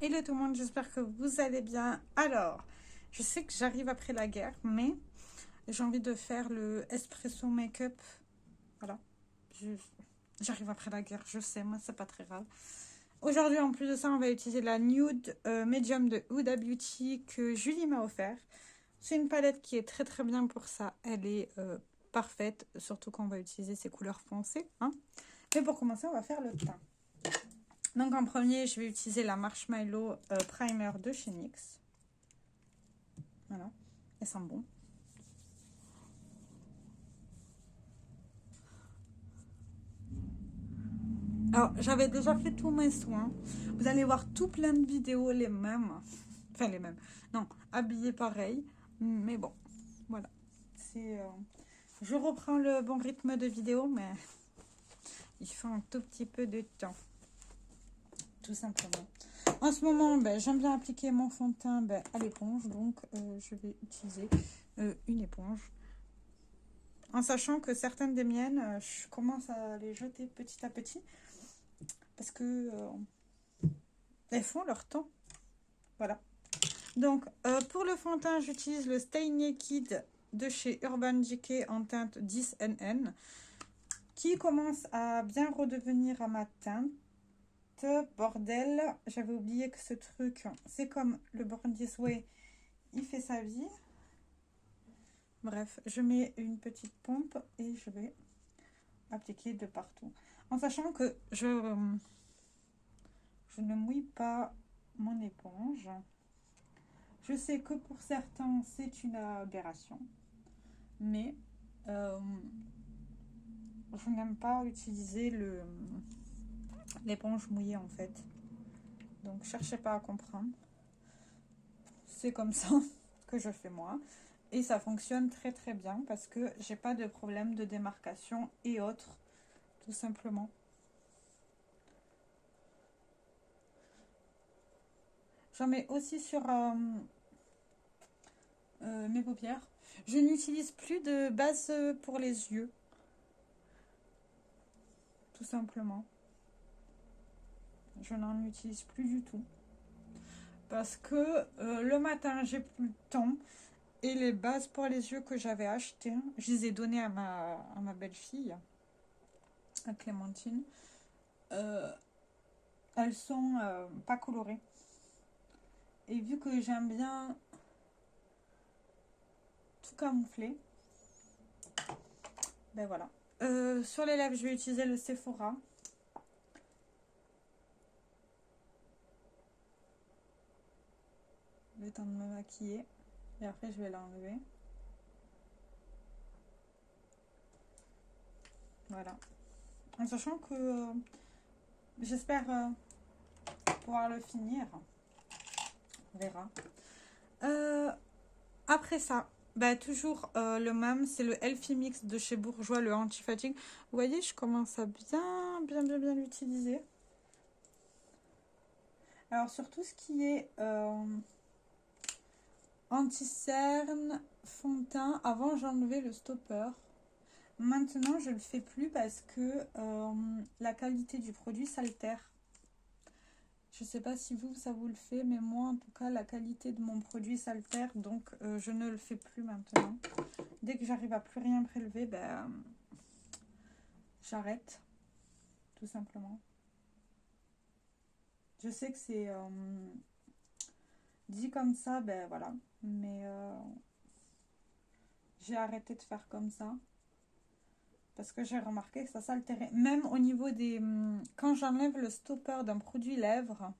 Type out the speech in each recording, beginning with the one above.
Hello tout le monde, j'espère que vous allez bien. Alors, je sais que j'arrive après la guerre, mais j'ai envie de faire le espresso make-up. Voilà, Je- j'arrive après la guerre, je sais, moi c'est pas très grave. Aujourd'hui, en plus de ça, on va utiliser la Nude Medium de Huda Beauty que Julie m'a offert. C'est une palette qui est très très bien pour ça. Elle est parfaite, surtout quand on va utiliser ces couleurs foncées, hein. Mais pour commencer, on va faire le teint. Donc en premier, je vais utiliser la Marshmallow Primer de chez NYX. Voilà, elle sent bon. Alors, j'avais déjà fait tous mes soins. Vous allez voir tout plein de vidéos, les mêmes. Enfin, les mêmes. Non, habillés pareil. Mais bon, voilà. Je reprends le bon rythme de vidéo, mais il faut un tout petit peu de temps. Tout simplement. En ce moment, j'aime bien appliquer mon fond de teint à l'éponge. Donc, je vais utiliser une éponge. En sachant que certaines des miennes, je commence à les jeter petit à petit. Parce que elles font leur temps. Voilà. Donc, pour le fond de teint, j'utilise le Stay Naked de chez Urban Decay en teinte 10NN. Qui commence à bien redevenir à ma teinte. Bordel, j'avais oublié que ce truc, c'est comme le Born This Way, il fait sa vie. Bref, je mets une petite pompe et je vais appliquer de partout. En sachant que je ne mouille pas mon éponge. Je sais que pour certains, c'est une aberration. Mais je n'aime pas utiliser l'éponge mouillée en fait. Donc, cherchez pas à comprendre. C'est comme ça que je fais moi. Et ça fonctionne très très bien parce que j'ai pas de problème de démarcation et autres, tout simplement. J'en mets aussi sur mes paupières. Je n'utilise plus de base pour les yeux, tout simplement. Je n'en utilise plus du tout. Parce que le matin, j'ai plus le temps. Et les bases pour les yeux que j'avais achetées, je les ai données à ma belle-fille, à Clémentine. Elles sont pas colorées. Et vu que j'aime bien tout camoufler, ben voilà. Sur les lèvres, je vais utiliser le Sephora. Le temps de me maquiller. Et après, je vais l'enlever. Voilà. En sachant que j'espère pouvoir le finir. On verra. Après ça, toujours le même, c'est le Elfie Mix de chez Bourjois, le anti-fatigue. Vous voyez, je commence à bien l'utiliser. Alors, sur tout ce qui est anti-cerne, fond de teint, avant j'enlevais le stopper. Maintenant, je le fais plus parce que la qualité du produit s'altère. Je sais pas si vous, ça vous le fait, mais moi, en tout cas, la qualité de mon produit s'altère, donc je ne le fais plus maintenant. Dès que j'arrive à plus rien prélever, j'arrête, tout simplement. Je sais que c'est dit comme ça, voilà, mais j'ai arrêté de faire comme ça. Parce que j'ai remarqué que ça s'altérait. Même au niveau des... Quand j'enlève le stopper d'un produit lèvres,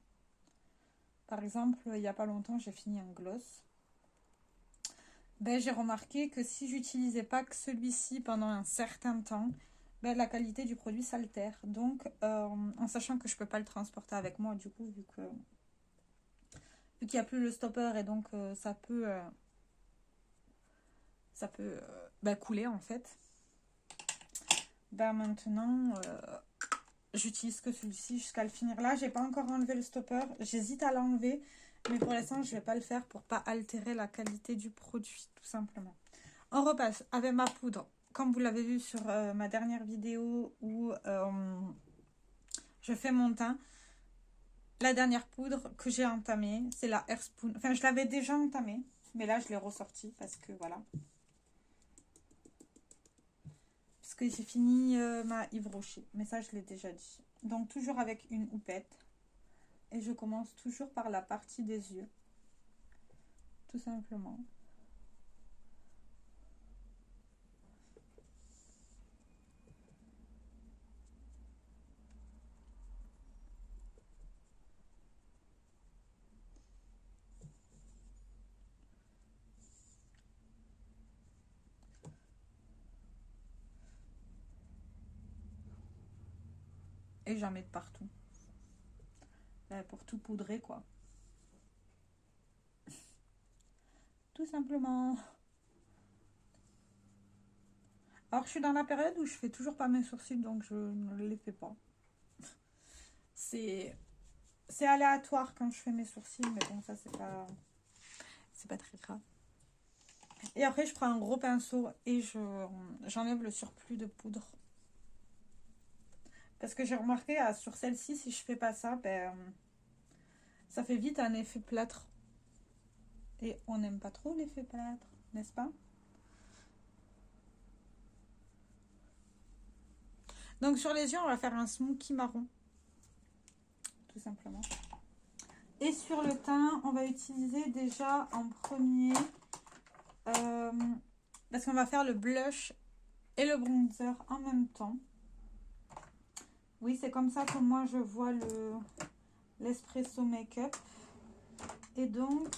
par exemple, il n'y a pas longtemps, j'ai fini un gloss. J'ai remarqué que si j'utilisais pas que celui-ci pendant un certain temps, la qualité du produit s'altère. Donc, en sachant que je peux pas le transporter avec moi, du coup, vu qu'il n'y a plus le stopper et donc ça peut couler en fait. Maintenant, j'utilise que celui-ci jusqu'à le finir. Là, j'ai pas encore enlevé le stopper. J'hésite à l'enlever, mais pour l'instant, je vais pas le faire pour pas altérer la qualité du produit, tout simplement. On repasse avec ma poudre. Comme vous l'avez vu sur ma dernière vidéo où je fais mon teint. la dernière poudre que j'ai entamée, c'est la Airspoon. Enfin, je l'avais déjà entamée, mais là, je l'ai ressortie parce que voilà. Parce que j'ai fini ma Yves Rocher. Mais ça, je l'ai déjà dit. Donc, toujours avec une houppette. Et je commence toujours par la partie des yeux. Tout simplement. Et j'en mets de partout. Là, pour tout poudrer, quoi. Tout simplement. Alors, je suis dans la période où je fais toujours pas mes sourcils, donc je ne les fais pas. C'est aléatoire quand je fais mes sourcils, mais bon, ça, c'est pas très grave. Et après, je prends un gros pinceau et j'enlève le surplus de poudre. Parce que j'ai remarqué, sur celle-ci, si je fais pas ça, ben, ça fait vite un effet plâtre. Et on n'aime pas trop l'effet plâtre, n'est-ce pas? Donc sur les yeux, on va faire un smoky marron. Tout simplement. Et sur le teint, on va utiliser déjà en premier... parce qu'on va faire le blush et le bronzer en même temps. Oui, c'est comme ça que moi je vois l'Espresso Makeup. Et donc,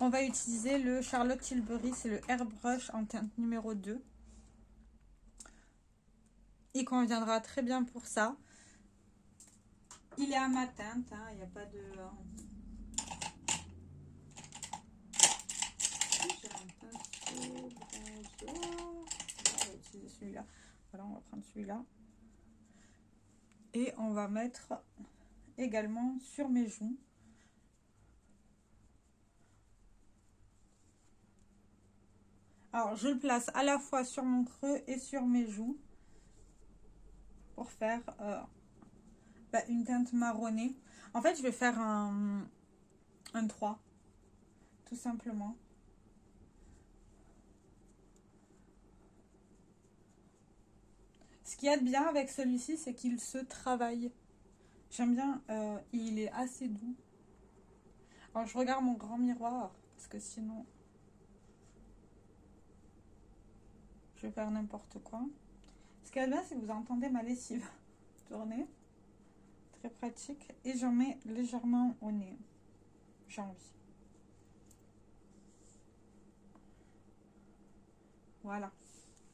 on va utiliser le Charlotte Tilbury, c'est le Airbrush en teinte numéro 2. Il conviendra très bien pour ça. Il est à ma teinte, hein, il n'y a pas de... J'ai un pinceau bronzer. On va utiliser celui-là. Voilà, on va prendre celui-là. Et on va mettre également sur mes joues. Alors, je le place à la fois sur mon creux et sur mes joues pour faire une teinte marronnée. En fait, je vais faire un 3, tout simplement. Ce qu'il y a de bien avec celui-ci, c'est qu'il se travaille. J'aime bien, il est assez doux. Alors, je regarde mon grand miroir, parce que sinon, je vais faire n'importe quoi. Ce qu'il y a de bien, c'est que vous entendez ma lessive tourner. Très pratique. Et j'en mets légèrement au nez. J'ai envie. Voilà.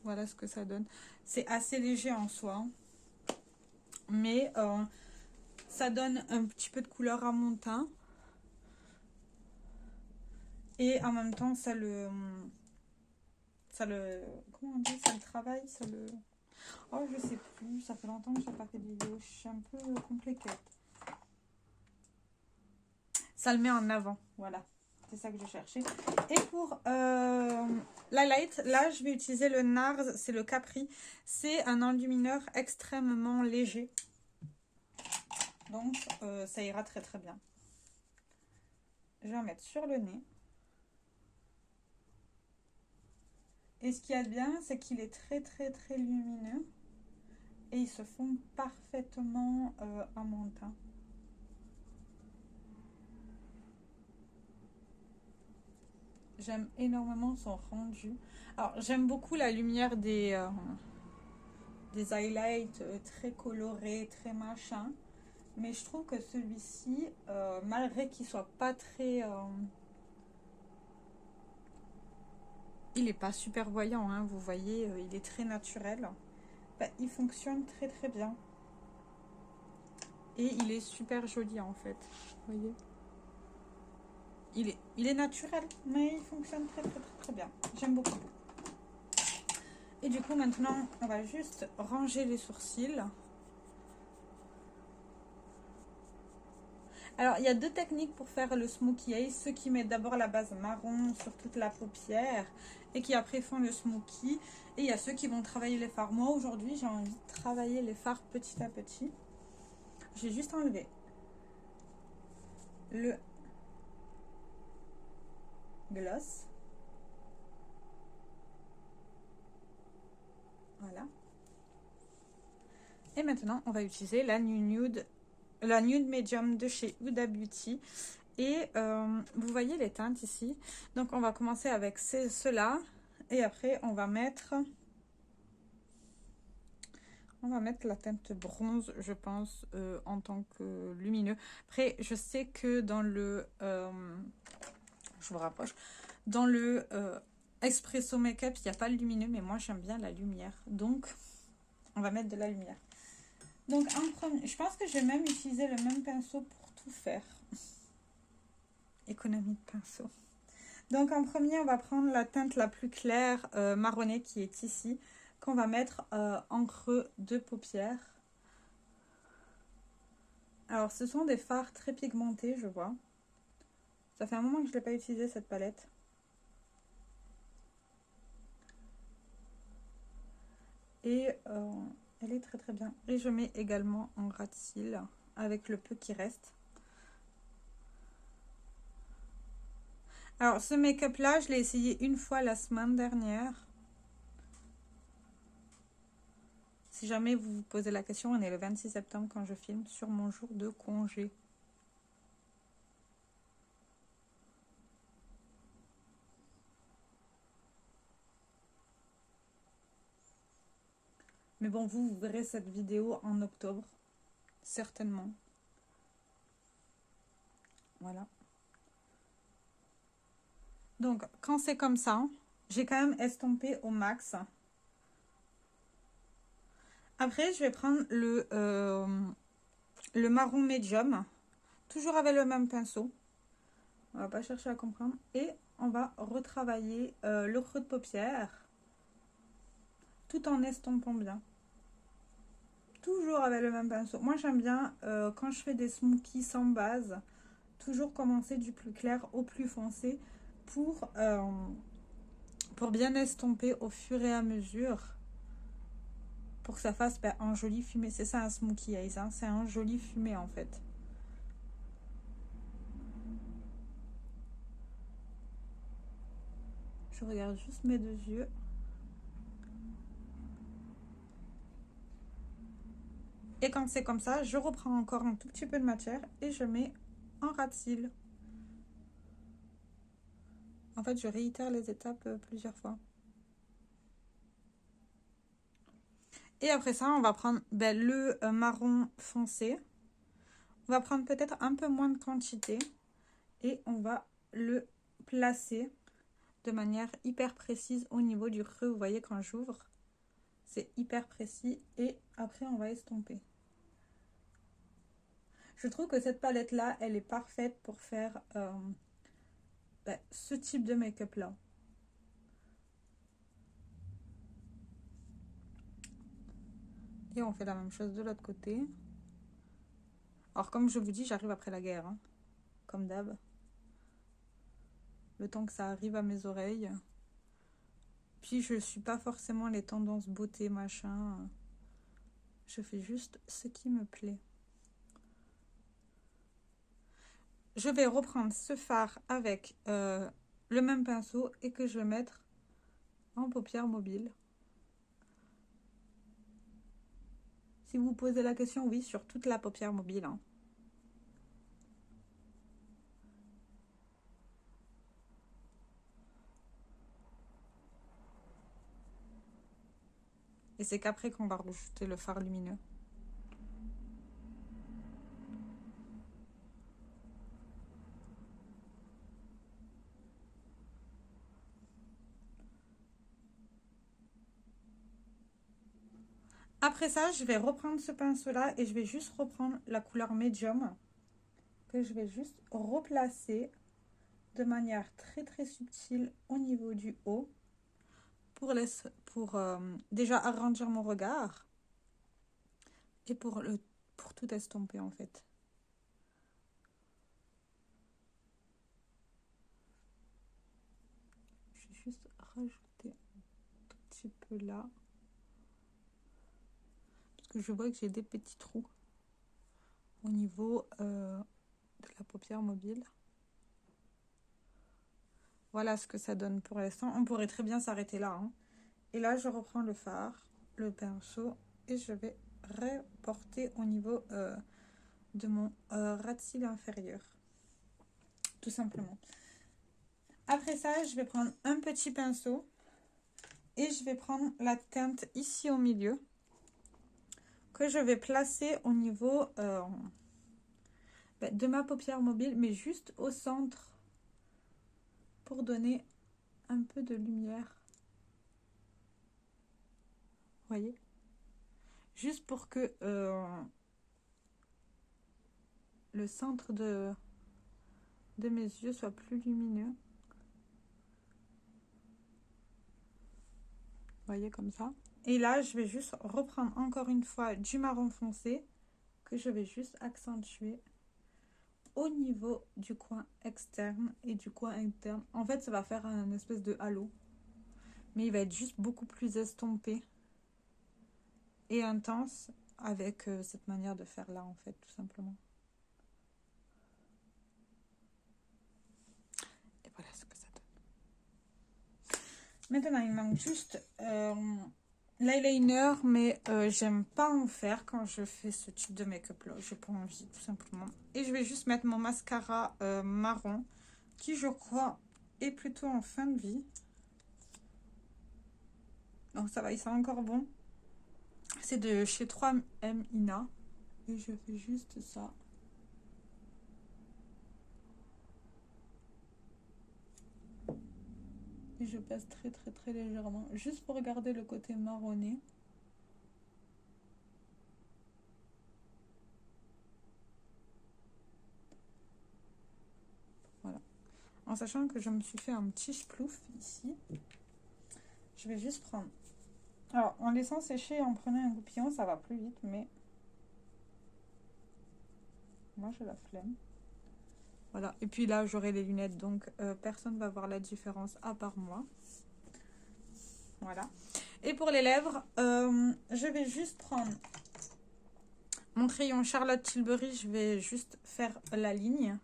Voilà ce que ça donne. C'est assez léger en soi. Mais ça donne un petit peu de couleur à mon teint. Et en même temps, ça le comment on dit, ça le travaille, ça le... Oh, je sais plus, ça fait longtemps que j'ai pas fait de vidéo, je suis un peu compliquée. Ça le met en avant, voilà, c'est ça que je cherchais. Et pour l'highlight, là, je vais utiliser le NARS, c'est le Capri. C'est un enlumineur extrêmement léger. Donc, ça ira très très bien. Je vais en mettre sur le nez. Et ce qu'il y a de bien, c'est qu'il est très très très lumineux. Et il se fond parfaitement à mon teint. J'aime énormément son rendu. Alors, j'aime beaucoup la lumière des highlights très colorés, très machin. Mais je trouve que celui-ci, malgré qu'il soit pas très... il n'est pas super voyant, hein, vous voyez, il est très naturel. Bah, il fonctionne très très bien. Et il est super joli en fait. Vous voyez, il est naturel, mais il fonctionne très très très très bien. J'aime beaucoup. Et du coup, maintenant, on va juste ranger les sourcils. Alors, il y a deux techniques pour faire le smokey eye. Ceux qui mettent d'abord la base marron sur toute la paupière et qui après font le smokey. Et il y a ceux qui vont travailler les fards. Moi, aujourd'hui, j'ai envie de travailler les fards petit à petit. J'ai juste enlevé le gloss. Voilà. Et maintenant, on va utiliser la nude medium de chez Huda Beauty. Et vous voyez les teintes ici. Donc, on va commencer avec ceux-là. Et après, on va mettre la teinte bronze, je pense, en tant que lumineux. Après, je sais que dans le... je vous rapproche. Dans le Espresso Makeup, il n'y a pas le lumineux, mais moi, j'aime bien la lumière. Donc, on va mettre de la lumière. Donc, en premier, je pense que je vais même utiliser le même pinceau pour tout faire. Économie de pinceau. Donc, en premier, on va prendre la teinte la plus claire, marronnée, qui est ici, qu'on va mettre en creux de paupières. Alors, ce sont des fards très pigmentés, je vois. Ça fait un moment que je ne l'ai pas utilisé, cette palette. Et elle est très très bien. Et je mets également en ras de cils avec le peu qui reste. Alors, ce make-up là, je l'ai essayé une fois la semaine dernière. Si jamais vous vous posez la question, on est le 26 septembre quand je filme sur mon jour de congé. Mais bon, vous verrez cette vidéo en octobre, certainement. Voilà. Donc, quand c'est comme ça, j'ai quand même estompé au max. Après, je vais prendre le marron médium, toujours avec le même pinceau. On va pas chercher à comprendre. Et on va retravailler le creux de paupière, tout en estompant bien. Toujours avec le même pinceau. Moi, j'aime bien, quand je fais des smokies sans base, toujours commencer du plus clair au plus foncé pour bien estomper au fur et à mesure. Pour que ça fasse un joli fumé. C'est ça un smokey eyes, hein. C'est un joli fumé en fait. Je regarde juste mes deux yeux. Et quand c'est comme ça, je reprends encore un tout petit peu de matière et je mets en ras de cils. En fait, je réitère les étapes plusieurs fois. Et après ça, on va prendre le marron foncé. On va prendre peut-être un peu moins de quantité. Et on va le placer de manière hyper précise au niveau du creux. Vous voyez quand j'ouvre, c'est hyper précis. Et après, on va estomper. Je trouve que cette palette-là, elle est parfaite pour faire ce type de make-up-là. Et on fait la même chose de l'autre côté. Alors, comme je vous dis, j'arrive après la guerre, hein, comme d'hab. Le temps que ça arrive à mes oreilles. Puis, je ne suis pas forcément les tendances beauté, machin. Je fais juste ce qui me plaît. Je vais reprendre ce fard avec le même pinceau et que je vais mettre en paupière mobile. Si vous posez la question, oui, sur toute la paupière mobile, hein. Et c'est qu'après qu'on va rajouter le fard lumineux. Après ça, je vais reprendre ce pinceau-là et je vais juste reprendre la couleur médium que je vais juste replacer de manière très très subtile au niveau du haut pour déjà agrandir mon regard et pour tout estomper en fait. rajouter un tout petit peu là. Parce que je vois que j'ai des petits trous au niveau de la paupière mobile. Voilà ce que ça donne pour l'instant. On pourrait très bien s'arrêter là, hein. Et là, je reprends le fard, le pinceau, et je vais reporter au niveau de mon ras de cils inférieur. Tout simplement. Après ça, je vais prendre un petit pinceau et je vais prendre la teinte ici au milieu que je vais placer au niveau de ma paupière mobile, mais juste au centre pour donner un peu de lumière. Vous voyez? Juste pour que le centre de mes yeux soit plus lumineux. Vous voyez, comme ça. Et là, je vais juste reprendre encore une fois du marron foncé que je vais juste accentuer au niveau du coin externe et du coin interne. En fait, ça va faire un espèce de halo, mais il va être juste beaucoup plus estompé et intense avec cette manière de faire là, en fait, tout simplement. Et voilà ce que ça donne. Maintenant, il manque juste l'eyeliner, mais j'aime pas en faire quand je fais ce type de make-up là. J'ai pas envie, tout simplement. Et je vais juste mettre mon mascara marron, qui je crois est plutôt en fin de vie. Donc ça va, il sent encore bon. C'est de chez 3M Ina. Et je fais juste ça. Et je passe très très très légèrement, juste pour garder le côté marronné. Voilà. En sachant que je me suis fait un petit splouf ici. Je vais juste prendre... Alors, en laissant sécher et en prenant un goupillon, ça va plus vite, mais... Moi, j'ai la flemme. Voilà. Et puis là, j'aurai les lunettes, donc personne ne va voir la différence à part moi. Voilà. Et pour les lèvres, je vais juste prendre mon crayon Charlotte Tilbury. Je vais juste faire la ligne.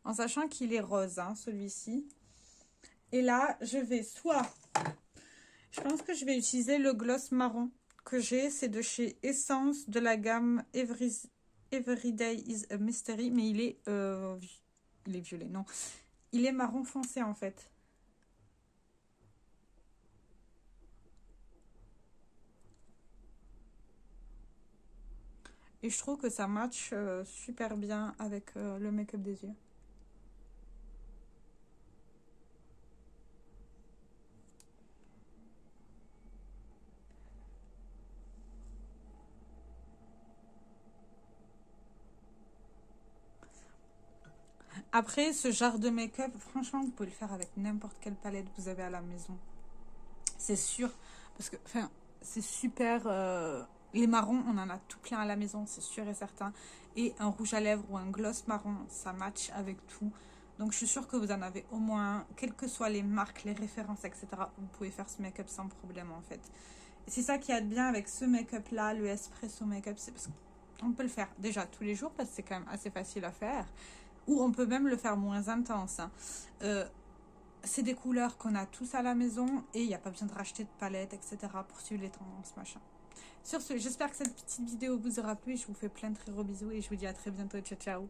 En sachant qu'il est rose, hein, celui-ci. Et là, je vais soit... Je pense que je vais utiliser le gloss marron que j'ai. C'est de chez Essence, de la gamme Everyday is a Mystery. Mais il est violet, non. Il est marron foncé, en fait. Et je trouve que ça match super bien avec le make-up des yeux. Après, ce genre de make-up, franchement, vous pouvez le faire avec n'importe quelle palette que vous avez à la maison. C'est sûr, parce que, enfin, c'est super... les marrons, on en a tout plein à la maison, c'est sûr et certain. Et un rouge à lèvres ou un gloss marron, ça match avec tout. Donc, je suis sûre que vous en avez au moins un, quelles que soient les marques, les références, etc. Vous pouvez faire ce make-up sans problème, en fait. Et c'est ça qui est bien avec ce make-up-là, le Espresso Make-up, c'est parce qu'on peut le faire déjà tous les jours, parce que c'est quand même assez facile à faire. Ou on peut même le faire moins intense, hein. C'est des couleurs qu'on a tous à la maison et il n'y a pas besoin de racheter de palette, etc. pour suivre les tendances, machin. Sur ce, j'espère que cette petite vidéo vous aura plu. Je vous fais plein de très gros bisous et je vous dis à très bientôt. Ciao, ciao.